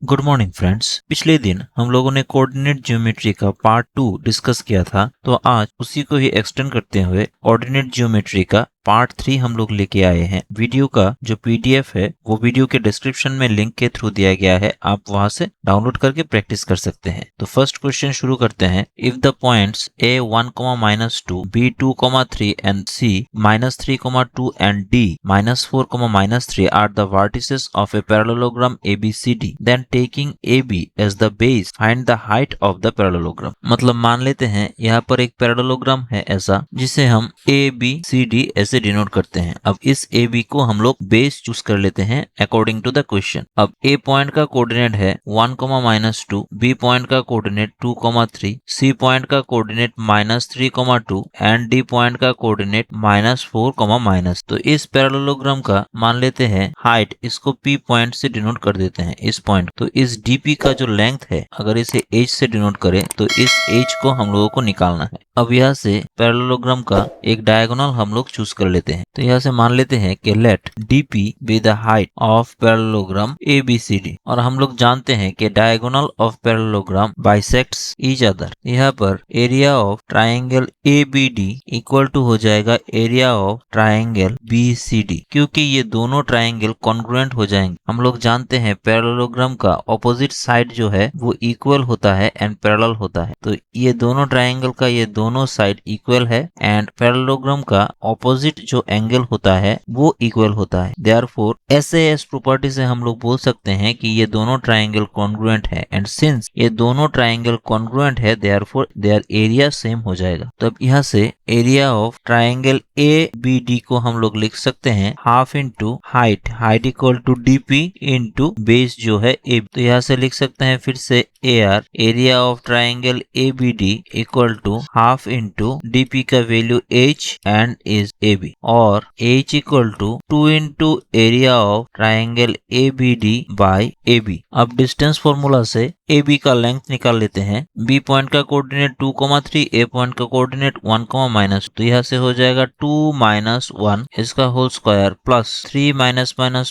Good morning friends. पिछले दिन हम लोगों ने कोऑर्डिनेट ज्योमेट्री का पार्ट 2 डिस्कस किया था, तो आज उसी को ही एक्सटेंड करते हुए कोऑर्डिनेट ज्योमेट्री का पार्ट 3 हम लोग लेके आए हैं। वीडियो का जो पीडीएफ है वो वीडियो के डिस्क्रिप्शन में लिंक के थ्रू दिया गया है, आप वहां से डाउनलोड करके प्रैक्टिस कर सकते हैं। तो फर्स्ट क्वेश्चन शुरू करते हैं। If the points A1, -2, B2, 3 and C -3, 2 and D -4, -3 are the vertices of a parallelogram ABCD, then taking AB as the base find the height of the parallelogram। मतलब मान लेते हैं यहाँ पर एक पैरेललोग्राम है ऐसा, जिसे हम ABCD ऐसे डिनोट करते हैं। अब इस AB को हम लोग बेस चूज कर लेते हैं अकॉर्डिंग टू द क्वेश्चन। अब A पॉइंट का कोऑर्डिनेट है 1, -2, B पॉइंट का कोऑर्डिनेट 2, 3, C पॉइंट का कोऑर्डिनेट -3, 2 एंड D पॉइंट का कोऑर्डिनेट -4, तो इस पैरेललोग्राम का मान लेते हैं हाइट, इसको P पॉइंट से डिनोट कर देते हैं इस पॉइंट। तो इस DP का जो लेंथ है, अगर इसे H से डिनोट करें तो इस H को हम लोगों को निकालना है। अब यहाँ से पैरेललोग्राम का एक डायगोनल हम लोग चूज कर लेते हैं। तो यहाँ से मान लेते हैं कि let DP be the height of parallelogram ABCD, और हम लोग जानते हैं कि diagonal of parallelogram bisects each other. यहाँ पर area of triangle ABD equal to हो जाएगा एरिया ऑफ ट्राइंगल BCD, क्योंकि ये दोनों ट्राइंगल कॉन्ग्रुएंट हो जाएंगे। हम लोग जानते हैं पैरेललोग्राम का ऑपोजिट साइड जो है वो इक्वल होता है एंड पैरेलल होता है। तो ये दोनों ट्राइंगल का ये दोनों साइड इक्वल है एंड पैरेललोग्राम का ऑपोजिट जो एंगल होता है वो इक्वल होता है। देयरफॉर SAS प्रॉपर्टी से हम लोग बोल सकते हैं कि ये दोनों ट्राइंगल कॉन्ग्रुएंट है, एंड सिंस ये दोनों ट्राइंगल कॉन्ग्रुएंट है देयरफॉर देयर एरिया सेम हो जाएगा। तो अब यहाँ से एरिया ऑफ ट्राइंगल ABD को हम लोग लिख सकते हैं half into height equal to DP into base जो है AB। तो यहाँ से लिख सकते हैं फिर से AR area of triangle ABD equal to half into DP का value H and is AB, और H equal to 2 into area of triangle ABD by AB। अब डिस्टेंस फॉर्मूला से AB का लेंथ निकाल लेते हैं। B पॉइंट का coordinate 2, 3, A point का कोऑर्डिनेट 1, -, तो यहाँ से हो जाएगा 2 - 1 इसका होल स्क्वायर प्लस 3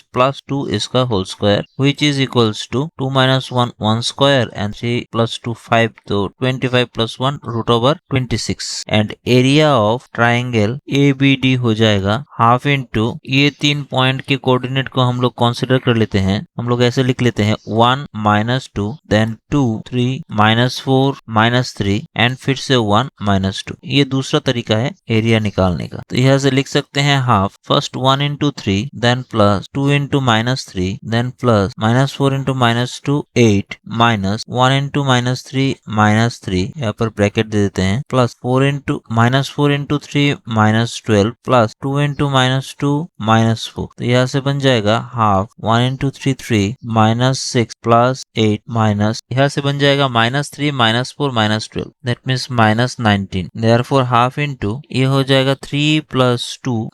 - प्लस 2 इसका whole square, which is equals to 2 - 1 1 square and 3 + 2 5, तो 25 + 1 √26। And area of triangle ABD हो जाएगा हाफ इंटू ये 3 पॉइंट के कोऑर्डिनेट को हम लोग कंसीडर कर लेते हैं। हम लोग ऐसे लिख लेते हैं 1 - 2 देन 2, 3 -4 -3 एंड फिर से 1 -2। ये दूसरा तरीका है एरिया निकालने का। तो यहाँ से लिख सकते हैं half, first 1 × 3 then plus 2 × -3 then plus -4 × -2 8 minus 1 × -3 यहाँ पर ब्रैकेट दे देते हैं, प्लस -4 × 3 -12 प्लस 2 × -2 -4। तो यहाँ से बन जाएगा हाफ 1 × 3 3 -6 प्लस 8 माइनस, यहाँ से बन जाएगा -3 -4 -12, that means -19। Therefore half into ये हो जाएगा 3 + 2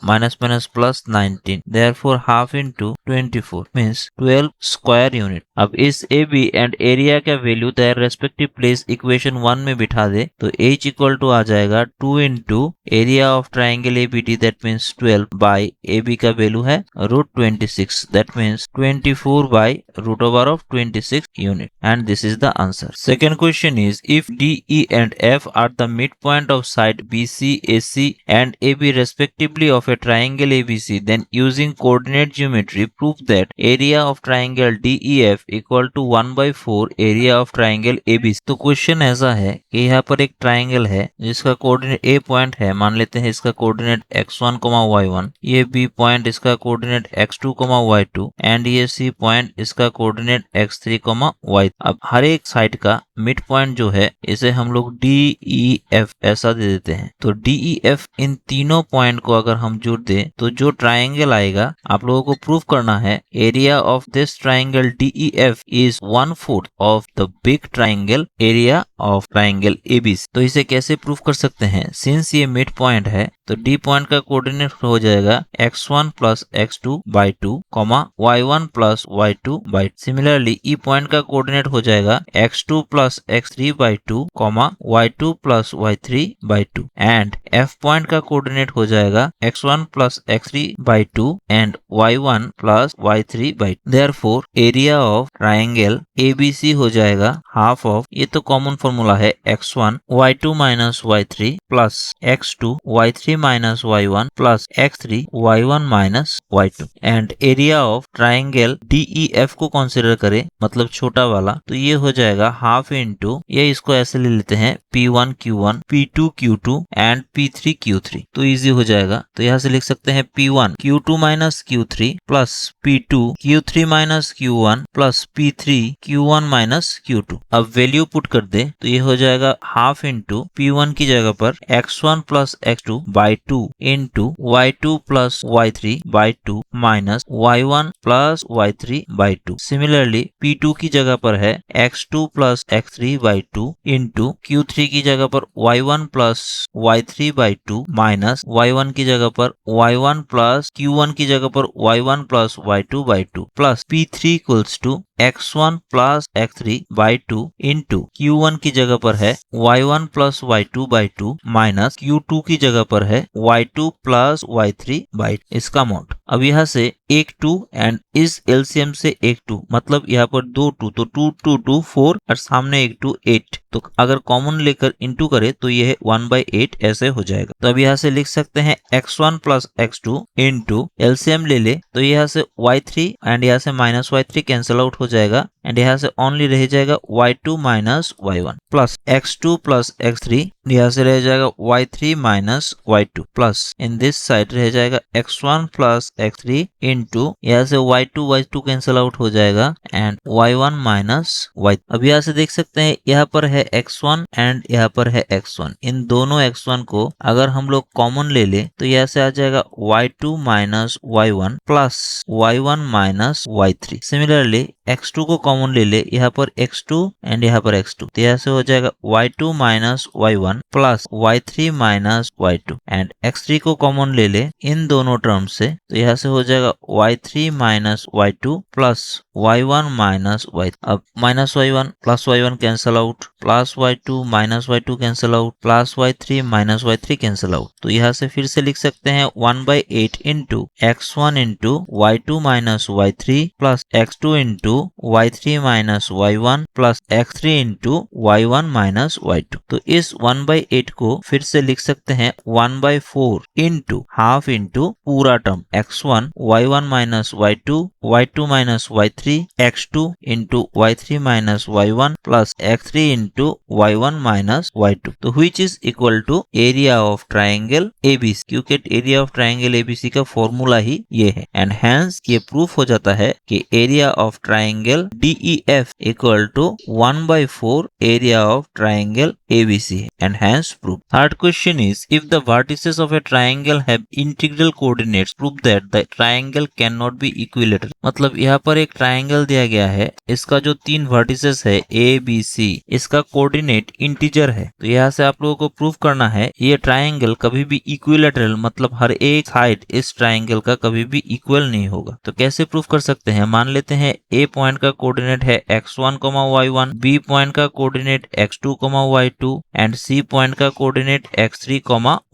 plus 19, therefore half into 24 means 12 square unit. अब इस AB एंड एरिया का value their respective place equation 1 में बिठा दे तो H इक्वल टू आ जाएगा 2 × area of triangle ABD, that means 12 by AB का वैल्यू है √26, that means 24 by √26 unit, and this is the answer. Second question is, if DE and F are the midpoint of side BC, AC and AB respectively of a triangle ABC, then using coordinate geometry prove that area of triangle DEF equal to 1/4 area of triangle ABC। तो question ऐसा है कि यहाँ पर एक triangle है जिसका coordinate A point है, मान लेते हैं इसका कोऑर्डिनेट x1, y1, ये B पॉइंट इसका कोऑर्डिनेट x2, y2 एंड ये C पॉइंट इसका कोऑर्डिनेट x3, y। अब हर एक साइड का मिड पॉइंट जो है इसे हम लोग DEF ऐसा दे देते हैं। तो DEF इन तीनों पॉइंट को अगर हम जोड़ दें तो जो ट्राइंगल आएगा, आप लोगों को प्रूव करना है area of this triangle DEF is 1/4 of the big triangle area of triangle ABC। तो इसे कैसे प्रूव कर सकते हैं? सिंस ये मिड पॉइंट है तो D पॉइंट का कोऑर्डिनेट हो जाएगा x1 + x2 / 2, y1 + y2 / 2। Similarly E point का कोऑर्डिनेट हो जाएगा x2 + plus x3 by 2 comma y2 plus y3 by 2 and f point का कोऑर्डिनेट हो जाएगा x1 plus x3 by 2 and y1 plus y3 by 2। Therefore area of triangle ABC हो जाएगा half of, ये तो कॉमन फॉर्मूला है, x1 y2 minus y3 plus x2 y3 minus y1 plus x3 y1 minus y2 and area of triangle DEF को consider करें, मतलब छोटा वाला, तो ये हो जाएगा हाफ इंटू, ये इसको ऐसे ले लेते हैं P1 Q1 P2 Q2 and P3 Q3, तो इजी हो जाएगा। तो यहाँ से लिख सकते हैं P1 Q2 minus Q3 plus P2 Q3 minus Q1 plus P3 Q1 minus Q2। अब वैल्यू पुट कर दे तो ये हो जाएगा हाफ इंटू P1 की जगह पर x1 plus x2 by 2 into y2 plus y3 by 2 minus y1 plus y3 by 2। Similarly P2 की जगह पर है x2 plus x3 by 2 into Q3 की जगह पर y1 plus y3 by 2 minus y1 की जगह पर y1 प्लस Q1 की जगह पर y1 plus y2 by 2 plus P3 equals to x1 plus x3 by 2 into Q1 की जगह पर है y1 plus y2 by 2 minus Q2 की जगह पर है y2 प्लस y3 बाई 2। इसका मॉड अब यहाँ से एक 2 एंड इस एलसीएम से एक 2, मतलब यहाँ पर दो 2, तो 2 2 2 4 और सामने एक 2 8, तो अगर कॉमन लेकर इंटू करे तो यह 1/8 ऐसे हो जाएगा। तो अब यहाँ से लिख सकते हैं x1 plus x2 into LCM ले ले तो यहाँ से y3 एंड यहाँ से माइनस y3 कैंसिल आउट हो जाएगा एंड यहाँ से ओनली रह जाएगा y2 minus y1 plus x2 plus x3, यहाँ से रह जाएगा y3 minus y2 plus in this side रह जाएगा x1 प्लस x3 इंटू यहाँ से y2 कैंसिल आउट हो जाएगा एंड y1 माइनस y। अब यहाँ से देख सकते हैं यहाँ पर है x1 एंड यहाँ पर है x1, इन दोनों x1 को अगर हम लोग कॉमन ले ले तो यहाँ से आ जाएगा y2 minus y1 plus y1 minus y3। Similarly x2 को कॉमन ले ले, यहाँ पर x2 एंड यहाँ पर x2, तो यहाँ से हो जाएगा y2 minus y1 plus y3 minus y2 and x3 को कॉमन ले ले इन दोनों टर्म से, तो यहाँ से हो जाएगा y3 minus y2 plus y1 minus y। अब minus y1 plus y1 cancel out, plus y2 minus y2 cancel out, plus y3 minus y3 cancel out, तो यहाँ से फिर से लिख सकते हैं 1/8 into x1 into y2 minus y3 plus x2 into y3 minus y1 plus x3 into y1 minus y2। तो इस 1/8 को फिर से लिख सकते हैं 1/4 इंटू हाफ इंटू पूरा term x1 y1 minus y2 y2 minus y3 x2 into y3 minus y1 plus x3 into y1 minus y2, तो which is equal to area of triangle ABC, क्योंकि एरिया ऑफ ट्राइंगल ABC का formula ही ये है and hence ये proof हो जाता है कि area of triangle DEF equal to 1/4 area of triangle ABC and hence proof. Third question is, if the vertices of a triangle have integral coordinates, prove that the triangle cannot be equilateral। मतलब यहाँ पर एक triangle दिया गया है, इसका जो 3 vertices है ABC, इसका कोऑर्डिनेट इंटीजर है, तो यहाँ से आप लोगों को प्रूफ करना है ये ट्राइंगल कभी भी इक्विलेटरल, मतलब हर एक साइड इस ट्राइंगल का कभी भी इक्वल नहीं होगा। तो कैसे प्रूफ कर सकते हैं, मान लेते हैं A पॉइंट का कोऑर्डिनेट है x1, y1, B पॉइंट का coordinate x2, y2 and C point का कोऑर्डिनेट x3,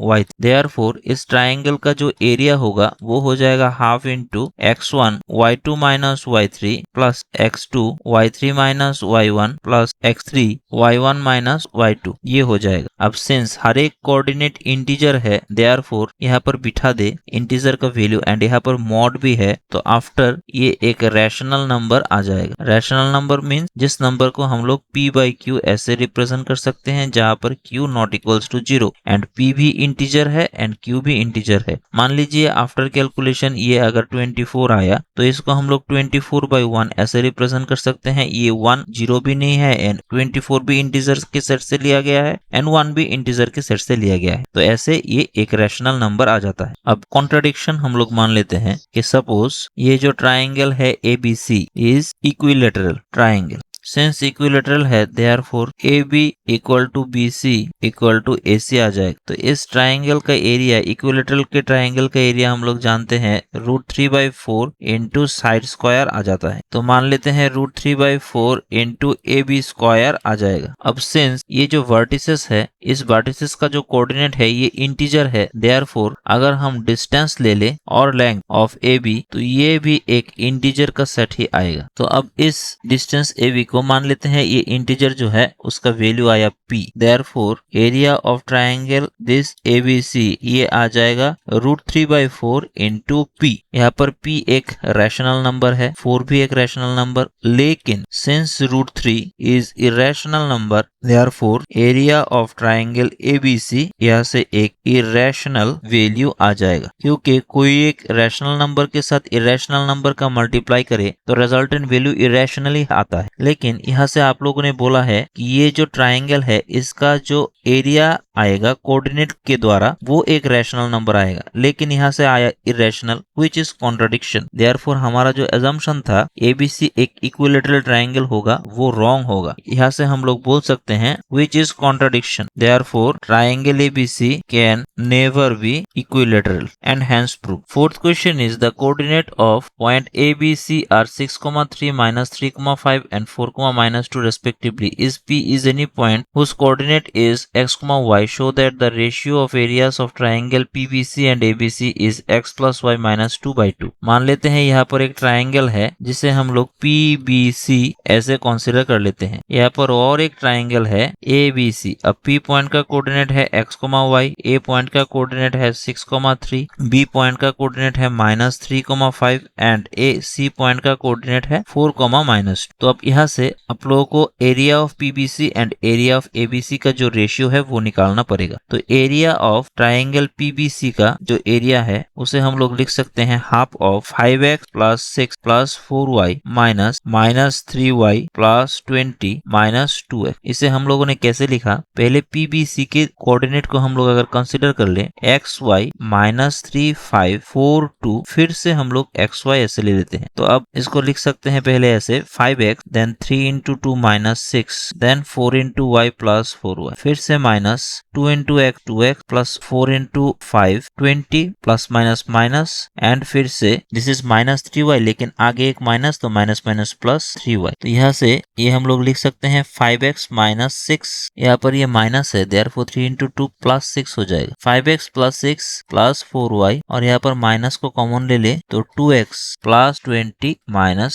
y। देयरफॉर इस ट्राइंगल का जो एरिया होगा वो हो जाएगा half into x1 y2 minus y3 plus x2 y3 minus y1 plus x3 y1 minus y2, ये हो जाएगा। अब सिंस हर एक कोऑर्डिनेट इंटीजर है, देयरफॉर यहाँ पर बिठा दे इंटीजर का वैल्यू एंड यहाँ पर मॉड भी है, तो आफ्टर ये एक रैशनल नंबर आ जाएगा। रैशनल नंबर मीन्स जिस नंबर को हम लोग p/q ऐसे रिप्रेजेंट कर सकते हैं जहाँ पर q not equals to 0 and p भी इंटीजर है एंड q भी इंटीजर है। मान लीजिए आफ्टर कैलकुलेशन ये अगर 24 आया तो इसको हम लोग 24/1 ऐसे रिप्रेजेंट कर सकते हैं। ये 1 0 भी नहीं है एंड 24 भी इंटीजर के सेट से लिया गया है एंड 1 भी इंटीजर के सेट से लिया गया है, तो ऐसे ये एक रैशनल नंबर आ जाता है। अब कॉन्ट्राडिक्शन हम लोग मान लेते हैं कि सपोज ये जो ट्राइंगल है ABC is equilateral triangle. Since equilateral है therefore AB equal to BC equal to AC आ जाएगा। तो इस ट्राइंगल का एरिया, इक्विलेटरल के ट्राइंगल का एरिया हम लोग जानते हैं √3/4 इंटू साइड स्क्वायर आ जाता है। तो मान लेते हैं √3/4 इंटू AB स्क्वायर आ जाएगा। अब सिंस ये जो वर्टिसेस है, इस वर्टिसेस का जो कोऑर्डिनेट है ये इंटीजर है, देयरफॉर अगर हम डिस्टेंस ले ले और लेंथ ऑफ AB तो ये भी एक इंटीजर का सेट ही आएगा। तो अब इस डिस्टेंस AB को मान लेते हैं ये इंटीजर जो है उसका वैल्यू आया P, therefore area of triangle this ABC ये आ जाएगा √3/4 इंटू P। यहाँ पर P एक रैशनल नंबर है, 4 भी एक रैशनल नंबर, लेकिन since √3 is irrational number therefore area of triangle ABC यहाँ से एक इरेशनल वैल्यू आ जाएगा, क्योंकि कोई एक रैशनल नंबर के साथ इरेशनल नंबर का मल्टीप्लाई करे तो रिजल्टेंट वैल्यू इरेशनली आता है। लेकिन यहाँ से आप लोगों ने बोला है कि ये जो ट्राइंगल है इसका जो एरिया आएगा कोऑर्डिनेट के द्वारा वो एक रैशनल नंबर आएगा, लेकिन यहाँ से आया irrational which is contradiction. Therefore हमारा जो assumption था ABC एक इक्विलेटरल ट्राइंगल होगा वो रॉन्ग होगा। यहाँ से हम लोग बोल सकते हैं which is contradiction, therefore triangle ABC can never be equilateral and hence prove. Fourth question is the coordinate of point ABC are 6,3 -3,5 and 4,-2 respectively. Is P is any point whose coordinate is x, y. Show that the ratio of areas of triangle PBC and ABC is x plus y minus 2/2. मान लेते हैं यहाँ पर एक triangle है जिसे हम लोग PBC ऐसे कंसीडर कर लेते हैं। यहाँ पर और एक ट्राइंगल है ABC। अब P पॉइंट का कोऑर्डिनेट है x, y, A पॉइंट का कोऑर्डिनेट है 6,3, B पॉइंट का कोऑर्डिनेट है -3,5 एंड C पॉइंट का कोऑर्डिनेट है 4,-2। तो अब यहाँ से आप लोगों को area of PBC and area of ABC का जो रेशियो है वो निकालना पड़ेगा। तो एरिया ऑफ ट्राइंगल PBC का जो एरिया है उसे हम लोग लिख सकते हैं half of 5x + 6 + 4y -3y + 20 - 2x। इसे हम लोगों ने कैसे लिखा, पहले PBC के कोऑर्डिनेट को हम लोग अगर कंसिडर कर ले x, y -3, 5, 4, 2, फिर से हम लोग x, y ऐसे ले लेते हैं। तो अब इसको लिख सकते हैं पहले ऐसे 5x then 3 × 2 -6 then 4 × y + 4y, फिर से -2 × x 2x + 4 × 5 20 ± एंड फिर से दिस इज -3y, लेकिन आगे एक माइनस तो माइनस प्लस 3y। तो यहाँ से ये हम लोग लिख सकते हैं 5x - 6, यहाँ पर ये माइनस है देयरफॉर 3 × 2 + 6 हो जाएगा 5x + 6 + 4y, और यहाँ पर माइनस को कॉमन ले ले तो 2x + 20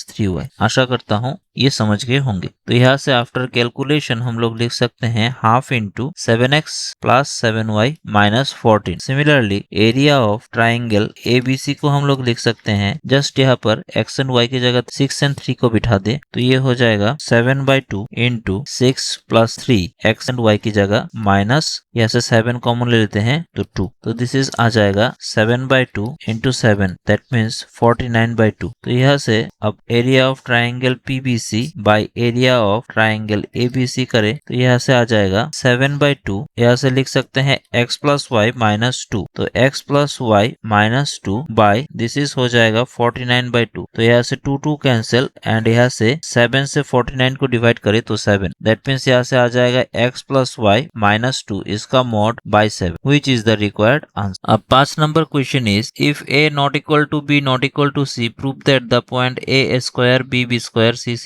- 3y। आशा करता हूँ ये समझ गए होंगे। तो यहाँ से आफ्टर कैलकुलेशन हम लोग लिख सकते हैं half into 7x + 7y - 14। Similarly area of triangle ABC को हम लोग लिख सकते हैं, जस्ट यहाँ पर x एंड y की जगह 6 एंड 3 को बिठा दे तो ये हो जाएगा 7/2 इंटू 6 + 3 x एंड y की जगह माइनस, यहाँ से 7 कॉमन ले लेते हैं तो 2, तो दिस इज आ जाएगा 7/2 इंटू 7 दैट मीन्स 49/2। तो यहाँ से अब area of triangle PBC by area of triangle ABC करें तो यहाँ से आ जाएगा 7/2, यहाँ से लिख सकते हैं x + y -2, तो x + y -2 by this is हो जाएगा 49/2। तो यहाँ से 2 कैंसिल एंड यहाँ से 7 से 49 को डिवाइड करें तो 7, दैट मीन्स यहाँ से आ जाएगा x + y -2 इसका mod by 7 which is the required answer. अब 5 number question is if A not equal to B not equal to C prove that the point A² B²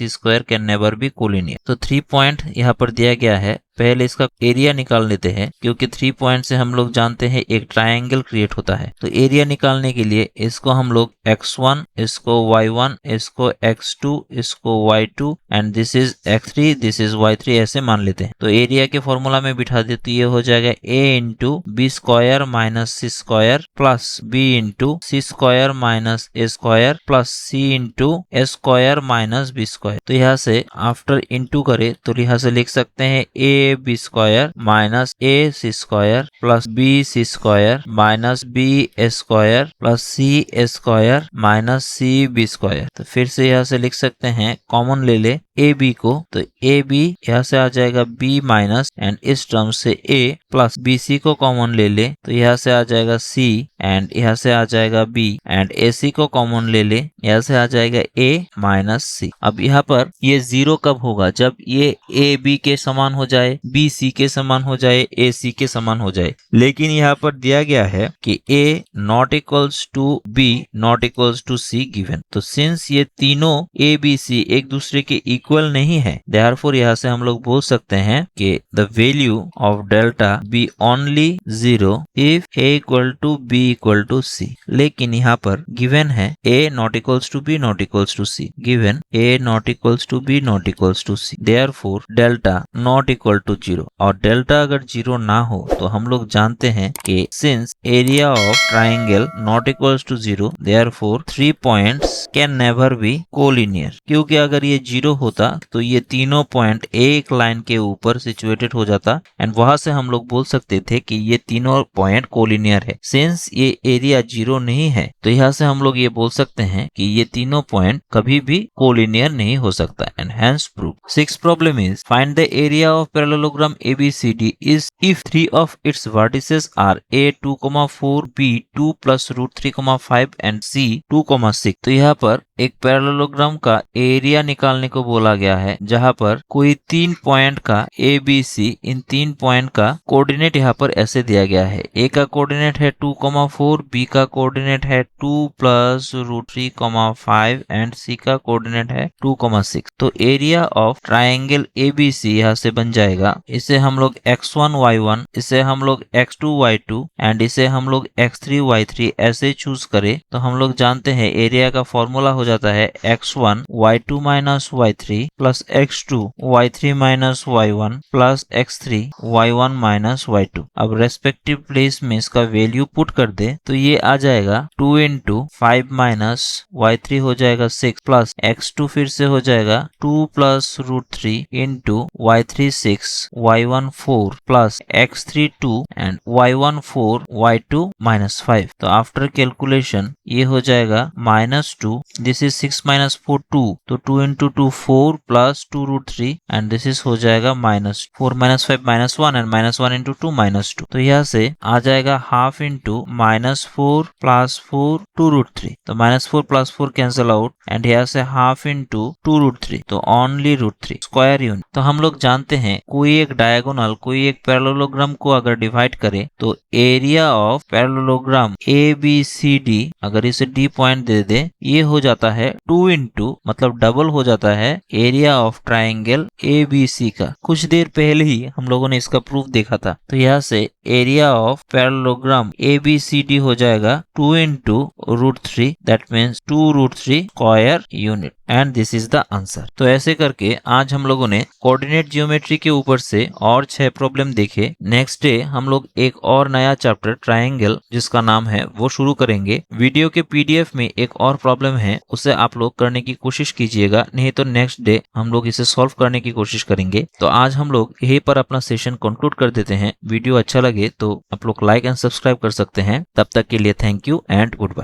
C² can never be collinear। तो 3 point यहाँ पर दिया गया है, पहले इसका area निकाल लेते हैं क्योंकि 3 पॉइंट से हम लोग जानते हैं एक ट्रायंगल क्रिएट होता है। तो एरिया निकालने के लिए इसको हम लोग x1, इसको y1, इसको x2, इसको y2 and this is x3, this is y3 ऐसे मान लेते हैं। तो एरिया के फॉर्मूला में बिठा दे तो ये हो जाएगा a × b² - c² plus b × c² - a² plus c × a² - b²। तो यहाँ से आफ्टर इंटू करे तो यहाँ से लिख सकते हैं AB² - AC² plus BC² - BA² plus CA² - CB²। तो फिर से यहाँ से लिख सकते हैं कॉमन ले ले AB को, तो AB यहाँ से आ जाएगा B माइनस एंड इस टर्म से A प्लस BC को कॉमन ले ले तो यहाँ से आ जाएगा C एंड यहाँ से आ जाएगा B एंड AC को कॉमन ले ले यहाँ से आ जाएगा A - C। अब यहाँ पर ये 0 कब होगा? जब ये ए बी के समान हो जाए, बी सी के समान हो जाए, ए सी के समान हो जाए। लेकिन यहाँ पर दिया गया है कि A not equals to B not equals to C given. तो सिंस ये तीनों ए बी सी एक दूसरे के इक्वल नहीं है, देयरफॉर यहाँ से हम लोग बोल सकते हैं कि the value of delta B only 0 if A equal to B equal to C. लेकिन यहाँ पर गिवन है A not equals to B not equals to C, given A not equals to B not equals to C, therefore delta not equal to 0। और delta अगर 0 ना हो तो हम लोग जानते हैं कि since area of triangle not equals to 0, therefore 3 points can never be collinear. क्योंकि अगर ये 0 होता तो ये तीनों पॉइंट एक लाइन के ऊपर सिचुएटेड हो जाता एंड वहां से हम लोग बोल सकते थे कि ये तीनों पॉइंट कोलिनियर है। सिंस ये एरिया 0 नहीं है तो यहाँ से हम लोग ये बोल सकते हैं कि ये तीनों पॉइंट कभी भी कोलिनियर नहीं हो सकता and hence prove. 6th problem is find the area of parallelogram ABCD is if 3 of its vertices are A 2,4, B 2 plus root 3,5 and C 2,6। तो यहाँ पर एक पैरेललोग्राम का एरिया निकालने को बोला गया है जहां पर कोई 3 पॉइंट का ABC, इन 3 पॉइंट का कोऑर्डिनेट यहाँ पर ऐसे दिया गया है। A का कोऑर्डिनेट है 2,4, B का कोऑर्डिनेट है 2 प्लस रूट 3,5 एंड C का कोऑर्डिनेट है 2,6। तो एरिया ऑफ ट्राइंगल ABC यहाँ से बन जाएगा, इसे हम लोग x1 y1, इसे हम लोग x2 y2 एंड इसे हम लोग x3 y3 ऐसे चूज करें तो हम लोग जानते हैं एरिया का फॉर्मूला हो जाता है x1 y2 minus y3 plus x2 y3 minus y1 plus x3 y1 minus y2। अब रेस्पेक्टिव प्लेस में इसका वैल्यू पुट कर दे तो ये आ जाएगा 2 इंटू 5 माइनस y3 हो जाएगा 6 प्लस x2 फिर से हो जाएगा 2 plus root 3 into y3 6 y1 4 plus x3 2 and y1 4 y2 minus 5। तो आफ्टर कैलकुलेशन ये हो जाएगा माइनस 2, दिस इज 6 माइनस 4 2, तो 2 into 2 4 plus 2 root 3 and this is हो जाएगा minus 4 minus 5 minus 1 and minus 1 into 2 minus 2। तो यहाँ से आ जाएगा half into minus 4 plus 4 2 root 3, तो minus 4 plus 4 cancel out and यहाँ से हाफ इंटू 2 रूट 3, तो ओनली रूट 3 स्क्वायर यूनिट। तो हम लोग जानते हैं कोई एक डायगोनल कोई एक पैरेललोग्राम को अगर डिवाइड करे तो एरिया ऑफ पैरेललोग्राम ABCD अगर इसे D पॉइंट दे दे ये हो जाता है 2 इंटू मतलब डबल हो जाता है एरिया ऑफ ट्राइंगल ABC का। कुछ देर पहले ही हम लोगों ने इसका प्रूफ देखा था। तो यहाँ से एरिया ऑफ पैरेललोग्राम ABCD हो जाएगा 2 into root 3, that means 2 root 3 square unit and this is the answer. तो ऐसे करके आज हम लोगों ने कोऑर्डिनेट ज्योमेट्री के ऊपर से और 6 प्रॉब्लम देखे। नेक्स्ट डे हम लोग एक और नया चैप्टर ट्राइंगल जिसका नाम है वो शुरू करेंगे। वीडियो के PDF में एक और प्रॉब्लम है उसे आप लोग करने की कोशिश कीजिएगा, नहीं तो नेक्स्ट डे हम लोग इसे सॉल्व करने की कोशिश करेंगे। तो आज हम लोग यहीं पर अपना सेशन कंक्लूड कर देते हैं। वीडियो अच्छा लगे तो आप लोग लाइक एंड सब्सक्राइब कर सकते हैं। तब तक के लिए thank you and good bye.